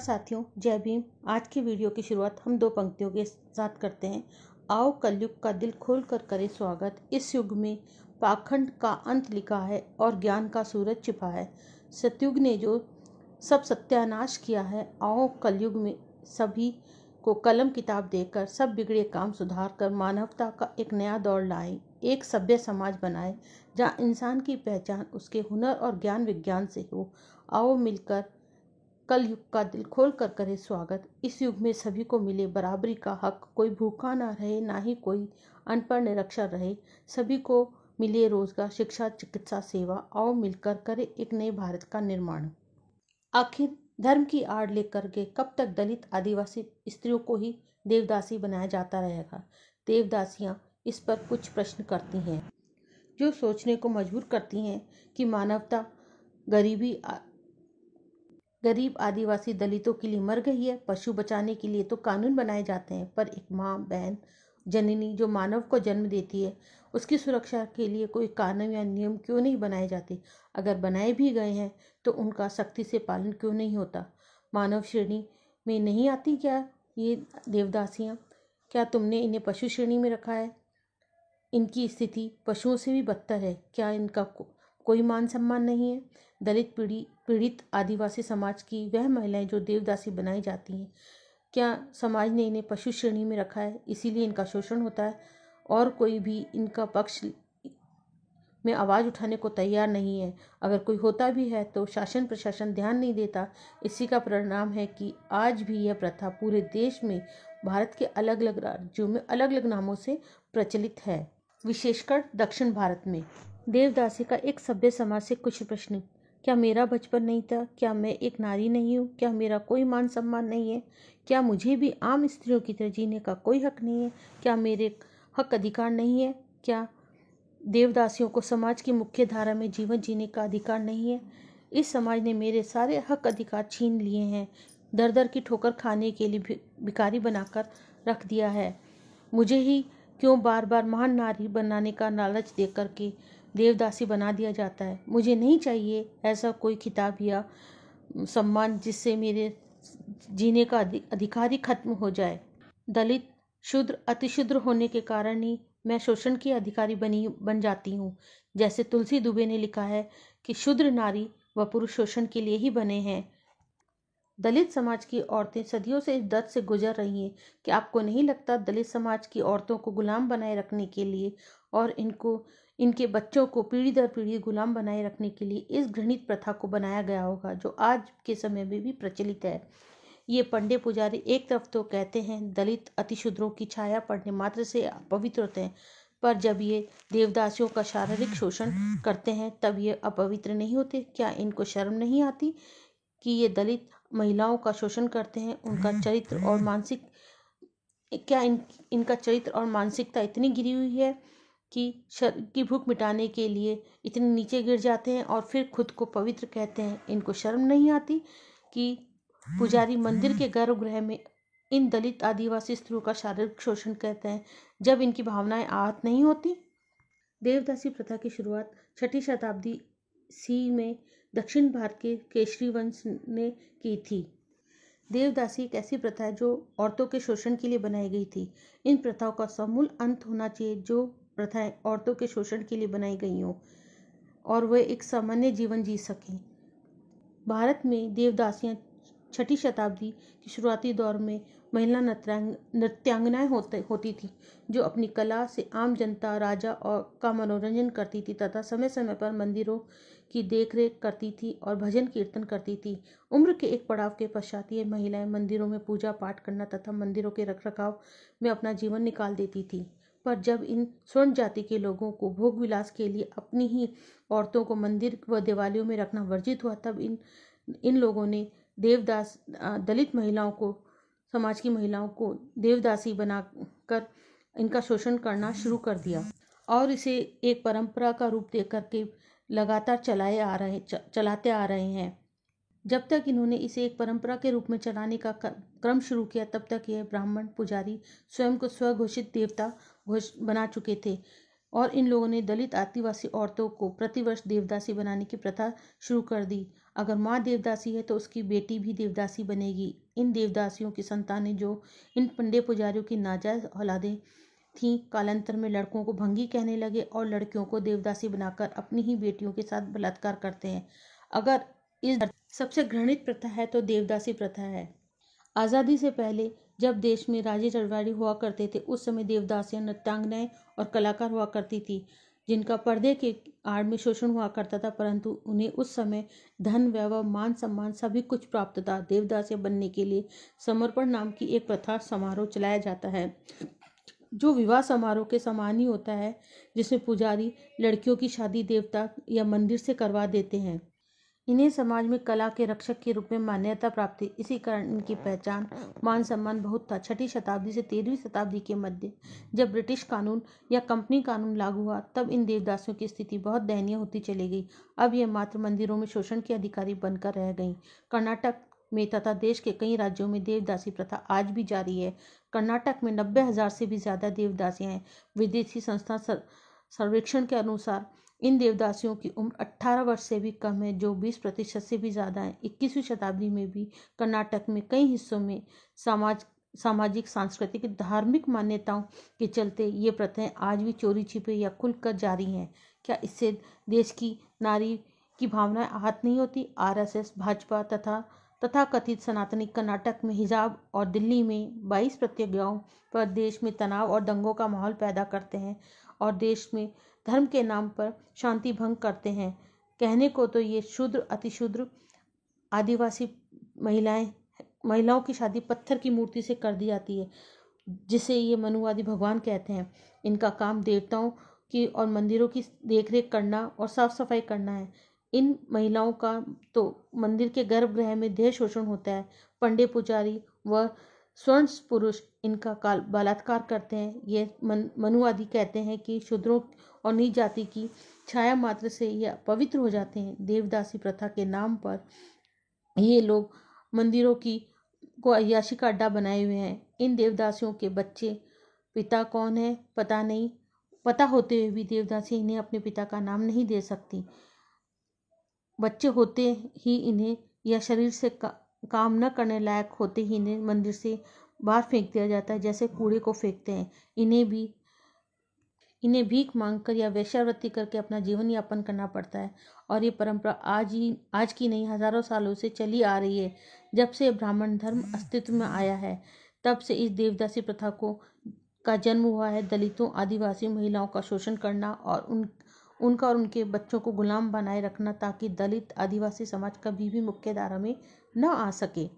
साथियों, जय भीम। आज की वीडियो की शुरुआत हम दो पंक्तियों के साथ करते हैं। आओ कलयुग का दिल खोल कर करे स्वागत। इस युग में पाखंड का अंत लिखा है और ज्ञान का सूरज छिपा है। सतयुग ने जो सब सत्यानाश किया है, आओ कलयुग में सभी को कलम किताब देकर सब बिगड़े काम सुधार कर मानवता का एक नया दौर लाए, एक सभ्य समाज बनाए जहाँ इंसान की पहचान उसके हुनर और ज्ञान विज्ञान से हो। आओ मिलकर कल युग का दिल खोल कर करे स्वागत। इस युग में सभी को मिले बराबरी का हक, कोई भूखा ना रहे, ना ही कोई अनपढ़ निरक्षर रहे। सभी को मिले रोजगार, शिक्षा, चिकित्सा सेवा। आओ मिलकर करे एक नए भारत का निर्माण। आखिर धर्म की आड़ लेकर के कब तक दलित आदिवासी स्त्रियों को ही देवदासी बनाया जाता रहेगा? देवदासियां इस पर कुछ प्रश्न करती हैं जो सोचने को मजबूर करती हैं कि मानवता गरीब आदिवासी दलितों के लिए मर गई है। पशु बचाने के लिए तो कानून बनाए जाते हैं, पर एक माँ, बहन, जननी जो मानव को जन्म देती है, उसकी सुरक्षा के लिए कोई कानून या नियम क्यों नहीं बनाए जाते? अगर बनाए भी गए हैं तो उनका सख्ती से पालन क्यों नहीं होता? मानव श्रेणी में नहीं आती क्या ये देवदासियाँ? क्या तुमने इन्हें पशु श्रेणी में रखा है? इनकी स्थिति पशुओं से भी बदतर है। क्या इनका कोई मान सम्मान नहीं है? दलित पीड़ित आदिवासी समाज की वह महिलाएं जो देवदासी बनाई जाती हैं, क्या समाज ने इन्हें पशु श्रेणी में रखा है, इसीलिए इनका शोषण होता है और कोई भी इनका पक्ष में आवाज़ उठाने को तैयार नहीं है? अगर कोई होता भी है तो शासन प्रशासन ध्यान नहीं देता। इसी का परिणाम है कि आज भी यह प्रथा पूरे देश में, भारत के अलग अलग राज्यों में अलग अलग नामों से प्रचलित है, विशेषकर दक्षिण भारत में। देवदासी का एक सभ्य समाज से कुछ प्रश्न। क्या मेरा बचपन नहीं था? क्या मैं एक नारी नहीं हूँ? क्या मेरा कोई मान सम्मान नहीं है? क्या मुझे भी आम स्त्रियों की तरह जीने का कोई हक नहीं है? क्या मेरे हक अधिकार नहीं है? क्या देवदासियों को समाज की मुख्य धारा में जीवन जीने का अधिकार नहीं है? इस समाज ने मेरे सारे हक अधिकार छीन लिए हैं, दर दर की ठोकर खाने के लिए भिखारी बनाकर रख दिया है। मुझे ही क्यों बार बार महान नारी बनाने का लालच दे करके देवदासी बना दिया जाता है? मुझे नहीं चाहिए ऐसा कोई खिताब या सम्मान जिससे मेरे जीने का अधिकार ही खत्म हो जाए। दलित, शूद्र, अतिशूद्र होने के कारण ही मैं शोषण की अधिकारी बन जाती हूँ। जैसे तुलसी दुबे ने लिखा है कि शूद्र नारी व पुरुष शोषण के लिए ही बने हैं। दलित समाज की औरतें सदियों से इस दर्द से गुजर रही हैं कि आपको नहीं लगता दलित समाज की औरतों को गुलाम बनाए रखने के लिए और इनके बच्चों को पीढ़ी दर पीढ़ी गुलाम बनाए रखने के लिए इस घृणित प्रथा को बनाया गया होगा जो आज के समय में भी प्रचलित है? ये पंडे पुजारी एक तरफ तो कहते हैं दलित अतिशूद्रों की छाया पड़ने मात्र से अपवित्र होते हैं, पर जब ये देवदासियों का शारीरिक शोषण करते हैं तब ये अपवित्र नहीं होते? क्या इनको शर्म नहीं आती कि ये दलित महिलाओं का शोषण करते हैं? उनका चरित्र और इनका चरित्र और मानसिकता इतनी गिरी हुई है कि शरीर की भूख मिटाने के लिए इतने नीचे गिर जाते हैं और फिर खुद को पवित्र कहते हैं। इनको शर्म नहीं आती कि पुजारी मंदिर के गर्भगृह में इन दलित आदिवासी स्त्रियों का शारीरिक शोषण कहते हैं जब इनकी भावनाएं आहत नहीं होती? देवदासी प्रथा की शुरुआत 6वीं शताब्दी सी में दक्षिण भारत के केशरी वंश ने की थी। देवदासी एक ऐसी प्रथा है जो औरतों के शोषण के लिए बनाई गई थी। इन प्रथाओं का समूल अंत होना चाहिए जो प्रथाएं औरतों के शोषण के लिए बनाई गई हों और वे एक सामान्य जीवन जी सकें। भारत में देवदासियां 6वीं शताब्दी के शुरुआती दौर में महिला नृत्यांगनाएं होती थी जो अपनी कला से आम जनता, राजा और का मनोरंजन करती थी तथा समय समय पर मंदिरों की देखरेख करती थी और भजन कीर्तन करती थी। उम्र के एक पड़ाव के पश्चात ये महिलाएं मंदिरों में पूजा पाठ करना तथा मंदिरों के रखरखाव में अपना जीवन निकाल देती थी। पर जब इन स्वर्ण जाति के लोगों को भोग विलास के लिए अपनी ही औरतों को मंदिर व देवालयों में रखना वर्जित हुआ, तब इन लोगों ने दलित महिलाओं को, समाज की महिलाओं को देवदासी बनाकर इनका शोषण करना शुरू कर दिया और इसे एक परंपरा का रूप दे करके लगातार चलाते आ रहे हैं। जब तक इन्होंने इसे एक परंपरा के रूप में चलाने का क्रम शुरू किया तब तक यह ब्राह्मण पुजारी स्वयं को स्वघोषित देवता बना चुके थे और इन लोगों ने दलित आदिवासी औरतों को प्रतिवर्ष देवदासी बनाने की प्रथा शुरू कर दी। अगर माँ देवदासी है तो उसकी बेटी भी देवदासी बनेगी। इन देवदासियों की संतानें जो इन पंडे पुजारियों की नाजायज औलादें थीं, कालांतर में लड़कों को भंगी कहने लगे और लड़कियों को देवदासी बनाकर अपनी ही बेटियों के साथ बलात्कार करते हैं। अगर इस सबसे घृणित प्रथा है तो देवदासी प्रथा है। आज़ादी से पहले जब देश में राजे रजवाड़ी हुआ करते थे, उस समय देवदासियां नृत्यांगनाएं और कलाकार हुआ करती थी, जिनका पर्दे के आड़ में शोषण हुआ करता था, परंतु उन्हें उस समय धन, वैभव, मान सम्मान सभी कुछ प्राप्त था। देवदासियां बनने के लिए समर्पण नाम की एक प्रथा समारोह चलाया जाता है, जो विवाह समारोह के समान ही होता है, जिसमें पुजारी लड़कियों की शादी देवता या मंदिर से करवा देते हैं। इन्हें समाज में कला के रक्षक के रूप में मान्यता प्राप्त थी। इसी कारण इनकी पहचान, मान सम्मान बहुत था। 6वीं शताब्दी से 13वीं शताब्दी के मध्य जब ब्रिटिश कानून या कंपनी कानून लागू हुआ, तब इन देवदासियों की स्थिति बहुत दयनीय होती चली गई। अब ये मात्र मंदिरों में शोषण की अधिकारी बनकर रह गईं। कर्नाटक में तथा देश के कई राज्यों में देवदासी प्रथा आज भी जारी है। कर्नाटक में 90,000 से भी ज्यादा देवदासियां हैं। विदेशी संस्था सर्वेक्षण के अनुसार इन देवदासियों की उम्र 18 वर्ष से भी कम है, जो 20% से भी ज़्यादा है। 21वीं शताब्दी में भी कर्नाटक में कई हिस्सों में सामाजिक, सांस्कृतिक, धार्मिक मान्यताओं के चलते ये प्रथाएं आज भी चोरी छिपे या खुलकर जारी हैं। क्या इससे देश की नारी की भावनाएं आहत नहीं होती? आरएसएस, भाजपा तथा कथित सनातनी कर्नाटक में हिजाब और दिल्ली में 22 प्रतिज्ञाओं पर देश में तनाव और दंगों का माहौल पैदा करते हैं और देश में धर्म के नाम पर शांति भंग करते हैं। कहने को तो ये शूद्र, अतिशूद्र, आदिवासी महिलाओं की शादी पत्थर की मूर्ति से कर दी जाती है, जिसे ये मनुवादी भगवान कहते हैं। इनका काम देवताओं की और मंदिरों की देखरेख करना और साफ सफाई करना है। इन महिलाओं का तो मंदिर के गर्भगृह में देह शोषण होता है। पंडे पुजारी व स्वर्ण पुरुष इनका बलात्कार करते हैं। ये मनुवादी कहते हैं कि शूद्रों और नीच जाति की छाया मात्र से यह पवित्र हो जाते हैं। देवदासी प्रथा के नाम पर ये लोग मंदिरों को अय्याशी का अड्डा बनाए हुए हैं। इन देवदासियों के बच्चे पिता कौन है पता नहीं, पता होते हुए भी देवदासी इन्हें अपने पिता का नाम नहीं दे सकती। बच्चे होते ही इन्हें या शरीर से काम न करने लायक होते ही इन्हें मंदिर से बाहर फेंक दिया जाता है, जैसे कूड़े को फेंकते हैं। इन्हें भीख मांगकर या वेश्यावृत्ति करके अपना जीवन यापन करना पड़ता है और ये परंपरा आज की नहीं, हजारों सालों से चली आ रही है। जब से ब्राह्मण धर्म अस्तित्व में आया है, तब से इस देवदासी प्रथा का जन्म हुआ है। दलितों, आदिवासी महिलाओं का शोषण करना और उनका और उनके बच्चों को गुलाम बनाए रखना, ताकि दलित आदिवासी समाज कभी भी मुख्य धारा में न आ सके।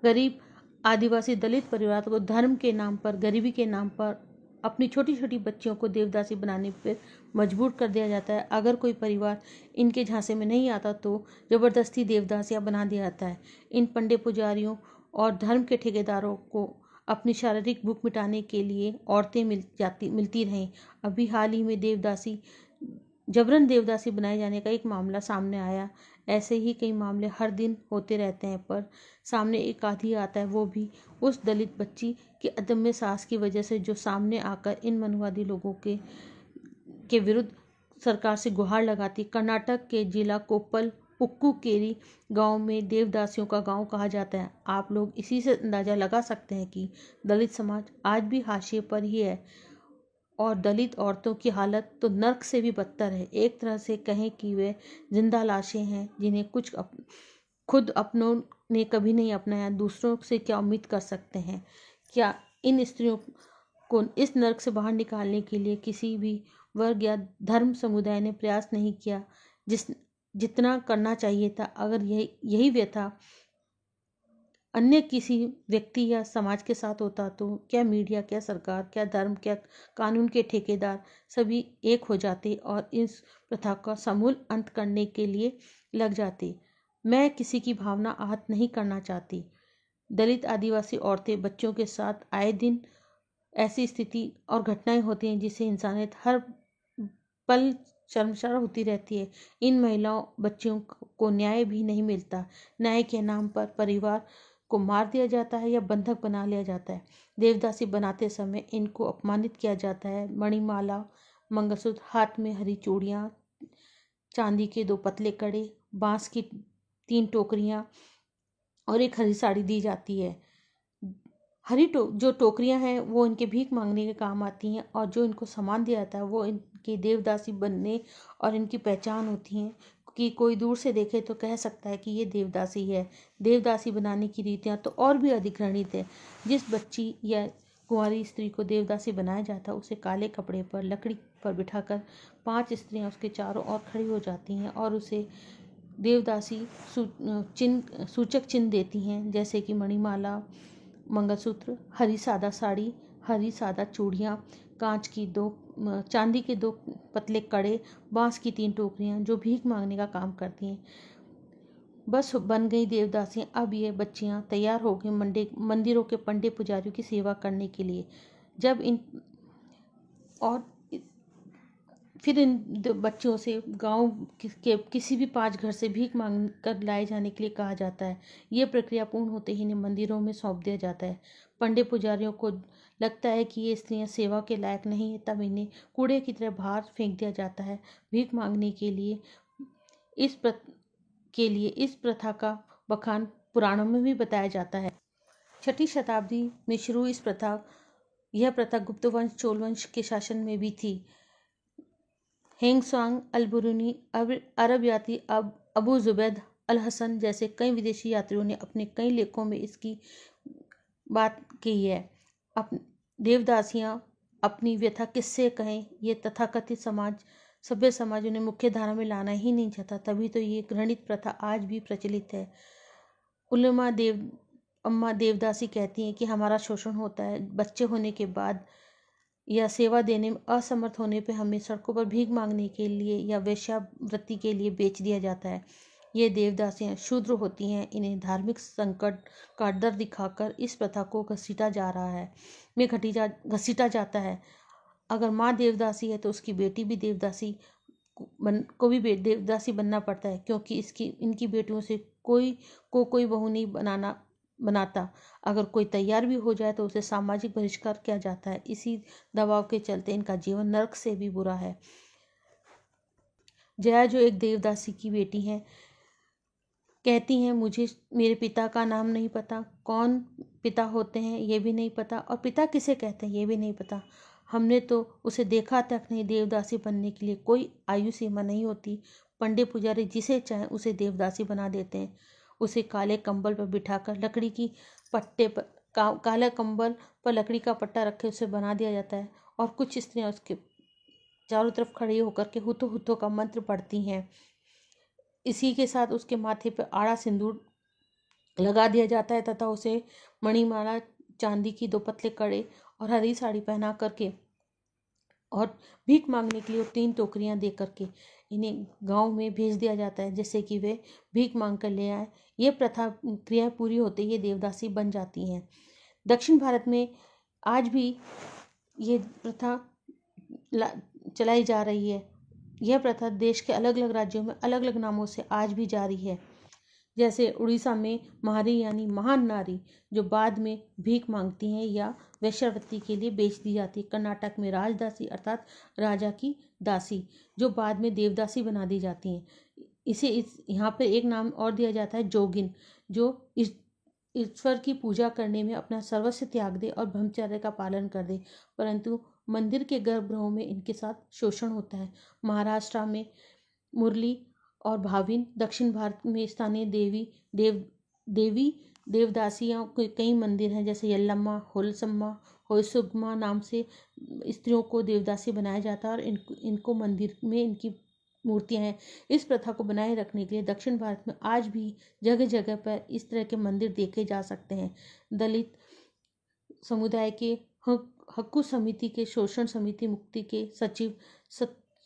गरीब आदिवासी दलित परिवार को धर्म के नाम पर, गरीबी के नाम पर अपनी छोटी छोटी बच्चियों को देवदासी बनाने पर मजबूर कर दिया जाता है। अगर कोई परिवार इनके झांसे में नहीं आता तो जबरदस्ती देवदासियां बना दिया जाता है। इन पंडे पुजारियों और धर्म के ठेकेदारों को अपनी शारीरिक भूख मिटाने के लिए औरतें मिलती रहीं। अभी हाल ही में जबरन देवदासी बनाए जाने का एक मामला सामने आया। ऐसे ही कई मामले हर दिन होते रहते हैं, पर सामने एक आधी आता है, वो भी उस दलित बच्ची की अदम्य साहस की वजह से, जो सामने आकर इन मनुवादी लोगों के विरुद्ध सरकार से गुहार लगाती। कर्नाटक के जिला कोप्पल उक्कूकेरी गांव में देवदासियों का गांव कहा जाता है। आप लोग इसी से अंदाजा लगा सकते हैं कि दलित समाज आज भी हाशिए पर ही है और दलित औरतों की हालत तो नर्क से भी बदतर है। एक तरह से कहें कि वे जिंदा लाशें हैं, जिन्हें खुद अपनों ने कभी नहीं अपनाया, दूसरों से क्या उम्मीद कर सकते हैं। क्या इन स्त्रियों को इस नर्क से बाहर निकालने के लिए किसी भी वर्ग या धर्म समुदाय ने प्रयास नहीं किया जितना करना चाहिए था? अगर यही व्यथा अन्य किसी व्यक्ति या समाज के साथ होता तो क्या मीडिया, क्या सरकार, क्या धर्म, क्या कानून के ठेकेदार सभी एक हो जाते और इस प्रथा का समूल अंत करने के लिए लग जाते। मैं किसी की भावना आहत नहीं करना चाहती। दलित, आदिवासी औरतें, बच्चों के साथ आए दिन ऐसी स्थिति और घटनाएं होती हैं जिससे इंसानियत हर पल शर्मसार होती रहती है। इन महिलाओं, बच्चियों को न्याय भी नहीं मिलता। न्याय के नाम पर परिवार को मार दिया जाता है या बंधक बना लिया जाता है। देवदासी बनाते समय इनको अपमानित किया जाता है। मणिमाला, मंगलसूत्र, हाथ में हरी चूड़ियाँ, चांदी के 2 पतले कड़े, बांस की 3 टोकरियाँ और एक हरी साड़ी दी जाती है। जो टोकरियां हैं वो इनके भीख मांगने के काम आती हैं, और जो इनको सामान दिया जाता है वो इनके देवदासी बनने और इनकी पहचान होती हैं कि कोई दूर से देखे तो कह सकता है कि ये देवदासी है। देवदासी बनाने की रीतियाँ तो और भी अधिक घृणित है। जिस बच्ची या कुंवारी स्त्री को देवदासी बनाया जाता है उसे काले कपड़े पर लकड़ी पर बिठाकर 5 स्त्रियां उसके चारों ओर खड़ी हो जाती हैं और उसे देवदासी सूचक चिन्ह देती हैं, जैसे कि मणिमाला, मंगलसूत्र, हरी सादा साड़ी, हरी सादा चूड़ियाँ, चांदी के 2 पतले कड़े, बांस की 3 टोकरियाँ जो भीख मांगने का काम करती हैं। बस बन गई देवदासियाँ। अब ये बच्चियाँ तैयार हो गई मंदिरों के पंडे पुजारियों की सेवा करने के लिए। जब इन और फिर इन बच्चों से गांव के किसी भी 5 घर से भीख मांग कर लाए जाने के लिए कहा जाता है। ये प्रक्रिया पूर्ण होते ही इन्हें मंदिरों में सौंप दिया जाता है। पंडे पुजारियों को लगता है कि ये स्त्रियां सेवा के लायक नहीं है, तब इन्हें कूड़े की तरह बाहर फेंक दिया जाता है। भीख मांगने के लिए इस प्रथा का बखान पुराणों में भी बताया जाता है। 6ठी शताब्दी में शुरू यह प्रथा गुप्त वंश चोल वंश के शासन में भी थी। हेंगसांग अल-बुरूनी, अरब यात्री अबू जुबैद अल हसन जैसे कई विदेशी यात्रियों ने अपने कई लेखों में इसकी बात की है। देवदासियां अपनी व्यथा किससे कहें, ये तथाकथित सभ्य समाज उन्हें मुख्य धारा में लाना ही नहीं चाहता, तभी तो ये घृणित प्रथा आज भी प्रचलित है। अम्मा देवदासी कहती हैं कि हमारा शोषण होता है। बच्चे होने के बाद या सेवा देने में असमर्थ होने पे हमें सड़कों पर भीख मांगने के लिए या वेश्यावृत्ति के लिए बेच दिया जाता है। ये देवदासियां शूद्र होती हैं। इन्हें धार्मिक संकट का डर दिखाकर इस प्रथा को घसीटा जाता है। अगर माँ देवदासी है तो उसकी बेटी भी देवदासी बनना पड़ता है, क्योंकि इनकी बेटियों से कोई बहू नहीं बनाता। अगर कोई तैयार भी हो जाए तो उसे सामाजिक बहिष्कार किया जाता है। इसी दबाव के चलते इनका जीवन नरक से भी बुरा है। जया, जो एक देवदासी की बेटी है, कहती हैं मुझे मेरे पिता का नाम नहीं पता, कौन पिता होते हैं ये भी नहीं पता, और पिता किसे कहते हैं ये भी नहीं पता। हमने तो उसे देखा तक नहीं। देवदासी बनने के लिए कोई आयु सीमा नहीं होती। पंडे पुजारी जिसे चाहे उसे देवदासी बना देते हैं। उसे काले कंबल पर बिठाकर काला कंबल पर लकड़ी का पट्टा रखे उसे बना दिया जाता है, और कुछ स्त्रियां उसके चारों तरफ खड़ी होकर के हुतो हुतो का मंत्र पढ़ती हैं। इसी के साथ उसके माथे पर आड़ा सिंदूर लगा दिया जाता है तथा उसे मणिमाला, चांदी की 2 पतले कड़े और हरी साड़ी पहना करके और भीख मांगने के लिए 3 टोकरियां दे करके इन्हें गांव में भेज दिया जाता है, जिससे कि वे भीख मांग कर ले आए। ये प्रथा क्रिया पूरी होते ही ये देवदासी बन जाती हैं। दक्षिण भारत में आज भी ये प्रथा चलाई जा रही है। यह प्रथा देश के अलग अलग राज्यों में अलग अलग नामों से आज भी जारी है। जैसे उड़ीसा में महारी यानी महान नारी, जो बाद में भीख मांगती हैं या वेश्यावृत्ति के लिए बेच दी जाती है। कर्नाटक में राजदासी अर्थात राजा की दासी, जो बाद में देवदासी बना दी जाती हैं। यहाँ पर एक नाम और दिया जाता है जोगिन, जो ईश्वर की पूजा करने में अपना सर्वस्व त्याग दे और ब्रह्मचर्य का पालन कर दे, परंतु मंदिर के गर्भगृहों में इनके साथ शोषण होता है। महाराष्ट्र में मुरली और भाविन, दक्षिण भारत में स्थानीय देवदासियों के कई मंदिर हैं, जैसे यल्लम्मा, होयसुगमा नाम से स्त्रियों को देवदासी बनाया जाता है और इनको मंदिर में इनकी मूर्तियां हैं। इस प्रथा को बनाए रखने के लिए दक्षिण भारत में आज भी जगह जगह पर इस तरह के मंदिर देखे जा सकते हैं। दलित समुदाय के हक्कू समिति के शोषण समिति मुक्ति के सचिव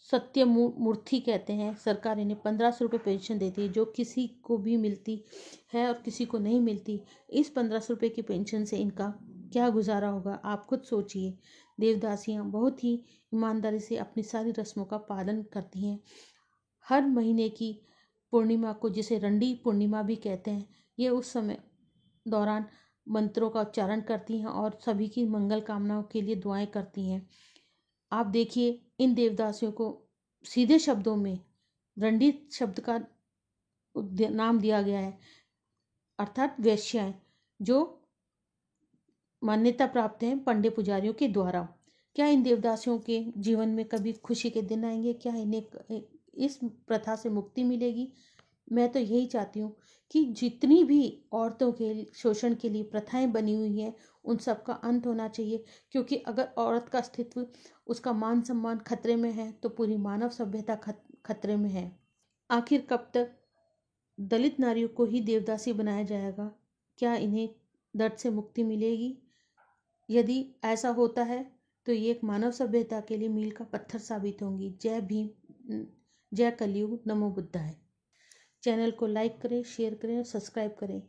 सत्य मूर्ति कहते हैं, सरकार इन्हें 1500 रुपये पेंशन देती है, जो किसी को भी मिलती है और किसी को नहीं मिलती। इस 1500 रुपये की पेंशन से इनका क्या गुजारा होगा, आप खुद सोचिए। देवदासियां बहुत ही ईमानदारी से अपनी सारी रस्मों का पालन करती हैं। हर महीने की पूर्णिमा को, जिसे रंडी पूर्णिमा भी कहते हैं, ये उस समय दौरान मंत्रों का उच्चारण करती हैं और सभी की मंगल कामनाओं के लिए दुआएं करती हैं। आप देखिए, इन देवदासियों को सीधे शब्दों में रंडी शब्द का नाम दिया गया है, अर्थात वेश्याएं, जो मान्यता प्राप्त हैं पंडे पुजारियों के द्वारा। क्या इन देवदासियों के जीवन में कभी खुशी के दिन आएंगे? क्या इन्हें इस प्रथा से मुक्ति मिलेगी? मैं तो यही चाहती हूँ कि जितनी भी औरतों के शोषण के लिए प्रथाएं बनी हुई हैं उन सब का अंत होना चाहिए, क्योंकि अगर औरत का अस्तित्व, उसका मान सम्मान खतरे में है तो पूरी मानव सभ्यता खतरे में है। आखिर कब तक दलित नारियों को ही देवदासी बनाया जाएगा? क्या इन्हें दर्द से मुक्ति मिलेगी? यदि ऐसा होता है तो ये एक मानव सभ्यता के लिए मील का पत्थर साबित होंगी। जय भीम, जय कलयुग, नमो बुद्धाय। चैनल को लाइक करें, शेयर करें और सब्सक्राइब करें।